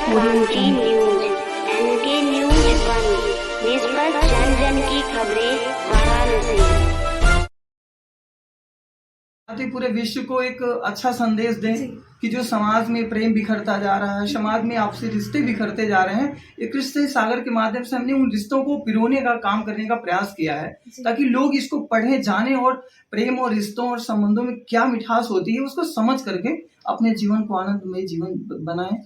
N K news N K news 1 निष्पक्ष जन जन की खबरें वाराणसी। पूरे विश्व को एक अच्छा संदेश दें कि जो समाज में प्रेम बिखरता जा रहा है, समाज में आपसी रिश्ते बिखरते जा रहे हैं, एक रिश्ते सागर के माध्यम से हमने उन रिश्तों को पिरोने का काम करने का प्रयास किया है ताकि लोग इसको पढ़ें, जानें और प्रेम और रिश्तों और संबंधों में क्या मिठास होती है उसको समझ करके अपने जीवन को आनंदमय जीवन बनाएं।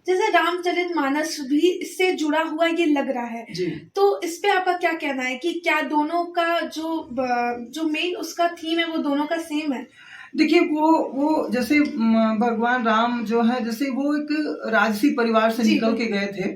जैसे रामचरितमानस भी इससे जुड़ा हुआ ये लग रहा है जी। तो इस पे आपका क्या कहना है कि क्या दोनों का जो मेन उसका थीम है वो दोनों का सेम है? देखिए वो जैसे भगवान राम जो है जैसे वो एक राजसी परिवार से निकल के गए थे।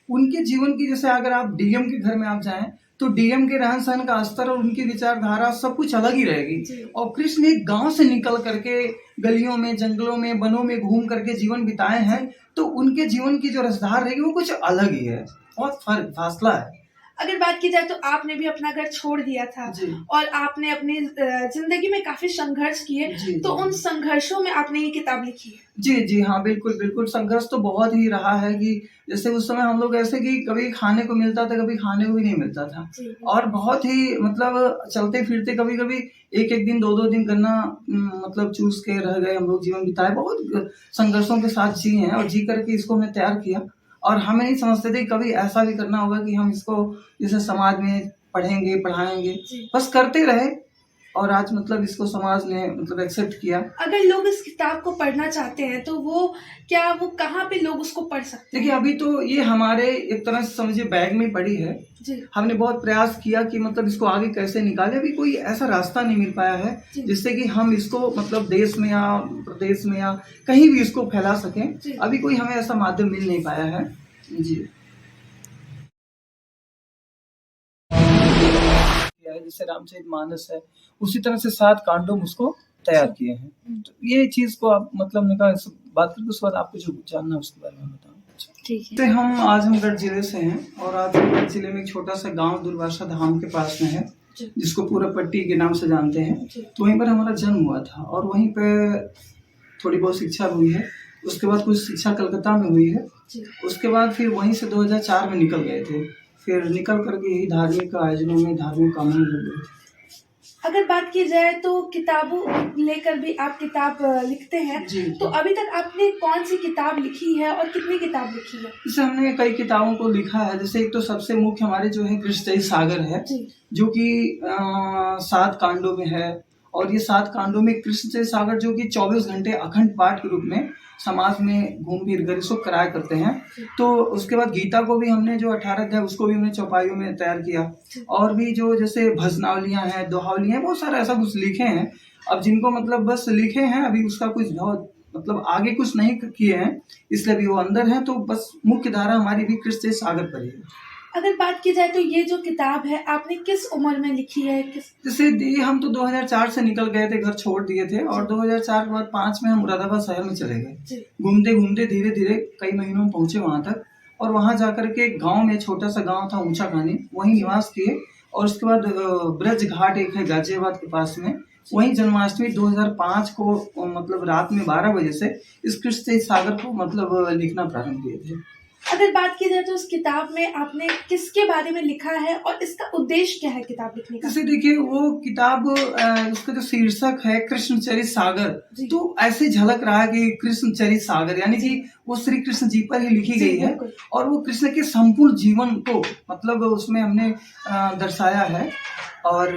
उनके जीवन की जैसे अगर आप डीएम के घर में आप जाएं तो डीएम के रहन सहन का स्तर और उनकी विचारधारा सब कुछ अलग ही रहेगी। और कृष्ण एक गांव से निकल करके गलियों में, जंगलों में, वनों में घूम करके जीवन बिताए हैं, तो उनके जीवन की जो रसधार रहेगी वो कुछ अलग ही है, बहुत फर्क फासला है। अगर बात की जाए तो आपने भी अपना घर छोड़ दिया था और आपने अपनी जिंदगी में काफी संघर्ष किए, तो उन संघर्षों में आपने ये किताब लिखी है। जी हाँ, बिल्कुल बिल्कुल संघर्ष तो बहुत ही रहा है कि जैसे उस समय हम लोग ऐसे कि कभी खाने को मिलता था, कभी खाने को भी नहीं मिलता था और बहुत ही मतलब चलते फिरते कभी कभी एक दिन दो दिन गन्ना मतलब चूस के रह गए, हम लोग जीवन बिताए, बहुत संघर्षों के साथ जी हैं और जी करके इसको हमने तैयार किया। और हमें नहीं समझते थे कभी ऐसा भी करना होगा कि हम इसको जैसे समाज में पढ़ेंगे, पढ़ाएंगे, बस करते रहे और आज मतलब इसको समाज ने मतलब एक्सेप्ट किया। अगर लोग इस किताब को पढ़ना चाहते हैं तो वो कहाँ पे लोग उसको पढ़ सकते हैं? देखिए अभी तो ये हमारे एक तरह से समझिए बैग में पड़ी है। हमने बहुत प्रयास किया कि मतलब इसको आगे कैसे निकाले, अभी कोई ऐसा रास्ता नहीं मिल पाया है जिससे कि हम इसको मतलब देश में या प्रदेश में या कहीं भी इसको फैला सकें। अभी कोई हमें ऐसा माध्यम मिल नहीं पाया है। जी जैसे रामचरितमानस है उसी तरह से 7 कांडों में उसको तैयार किए हैं। तो ये चीज को आप मतलब ने कहा बात करके उसके बाद आपको जो जानना है उसके बारे में बताओ। ठीक है। तो हम आजमगढ़ जिले से हैं और आजमगढ़ जिले में एक छोटा सा गांव दुर्वासा धाम के पास में है जिसको पूरा पट्टी के नाम से जानते हैं। तो वहीं पर हमारा जन्म हुआ था और वहीं पे थोड़ी बहुत शिक्षा हुई है। उसके बाद कुछ शिक्षा कलकत्ता में हुई है। उसके बाद फिर वहीं से 2004 में निकल गए थे। फिर निकल करके ही धार्मिक आयोजनों में धार्मिक कामों में लग गए थे। अगर बात की जाए तो किताबों लेकर भी आप किताब लिखते हैं, तो अभी तक आपने कौन सी किताब लिखी है और कितनी किताब लिखी है? जैसे हमने कई किताबों को लिखा है। जैसे एक तो सबसे मुख्य हमारे जो है कृष्ण सागर है जो कि 7 कांडों में है और ये 7 कांडों में कृष्ण सागर जो कि 24 घंटे अखंड पाठ के रूप में समाज में घूम फिर कर इसको कराया करते हैं। तो उसके बाद गीता को भी हमने जो 18 अध्याय उसको भी हमने चौपाइयों में तैयार किया और भी जो जैसे भजनावलियां हैं, दोहावलियां हैं, बहुत सारा ऐसा कुछ लिखे हैं। अब जिनको मतलब बस लिखे हैं, अभी उसका कुछ बहुत मतलब आगे कुछ नहीं किए हैं, इसलिए भी वो अंदर है। तो बस मुख्य धारा हमारी भी कृष्ण सागर पर ही है। अगर बात की जाए तो ये जो किताब है आपने किस उम्र में लिखी है? जैसे हम तो 2004 से निकल गए थे, घर छोड़ दिए थे और 2004 के बाद 5 में हम मुरादाबाद शहर में चले गए। घूमते घूमते धीरे धीरे कई महीनों में पहुंचे वहां तक और वहां जाकर के एक गांव में, छोटा सा गांव था ऊंचा खानी, वहीं निवास किए और उसके बाद ब्रज घाट एक है गाजियाबाद के पास में, वहीं जन्माष्टमी 2005 को मतलब रात में 12 बजे से इस कृष्ण सागर को मतलब लिखना प्रारंभ किए थे। अगर बात की जाए तो उस किताब में आपने किसके बारे में लिखा है और इसका उद्देश्य क्या है किताब लिखने का? जैसे देखिए वो किताब उसका जो शीर्षक है कृष्णचरित सागर, तो ऐसे झलक रहा है कि कृष्णचरित सागर यानी कि वो श्री कृष्ण जी पर ही लिखी गई है और वो कृष्ण के संपूर्ण जीवन को मतलब उसमें हमने दर्शाया है और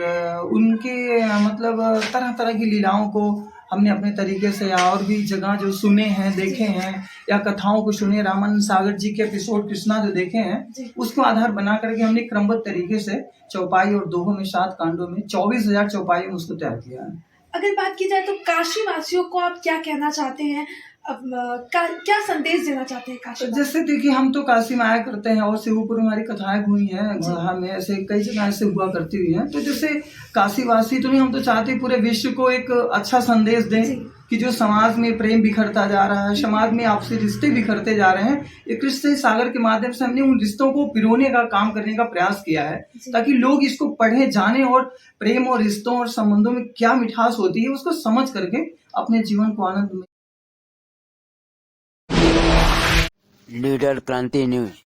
उनके मतलब तरह तरह की लीलाओं को हमने अपने तरीके से या और भी जगह जो सुने हैं, देखे हैं या कथाओं को सुने, रामानंद सागर जी के एपिसोड कृष्णा जो देखे हैं उसको आधार बना करके हमने क्रमबद्ध तरीके से चौपाई और दोहों में 7 कांडों में 24,000 चौपाई में उसको तैयार किया है। अगर बात की जाए तो काशी वासियों को आप क्या कहना चाहते हैं, क्या संदेश देना चाहते हैं काशी? जैसे देखिए हम तो काशी में आया करते हैं और शिवपुर हमारी कथाएं हुई हैं, घोड़ा में ऐसे कई जगह ऐसे हुआ करती हुई हैं। तो जैसे काशीवासी तो नहीं, हम तो चाहते पूरे विश्व को एक अच्छा संदेश दें कि जो समाज में प्रेम बिखरता जा रहा है, समाज में आपसी रिश्ते बिखरते जा रहे हैं, एक कृष्ण सागर के माध्यम से हमने उन रिश्तों को पिरोने का काम करने का प्रयास किया है ताकि लोग इसको पढ़ें, जानें और प्रेम और रिश्तों और संबंधों में क्या मिठास होती है उसको समझ करके अपने जीवन को आनंद लीडर क्रांति न्यूज।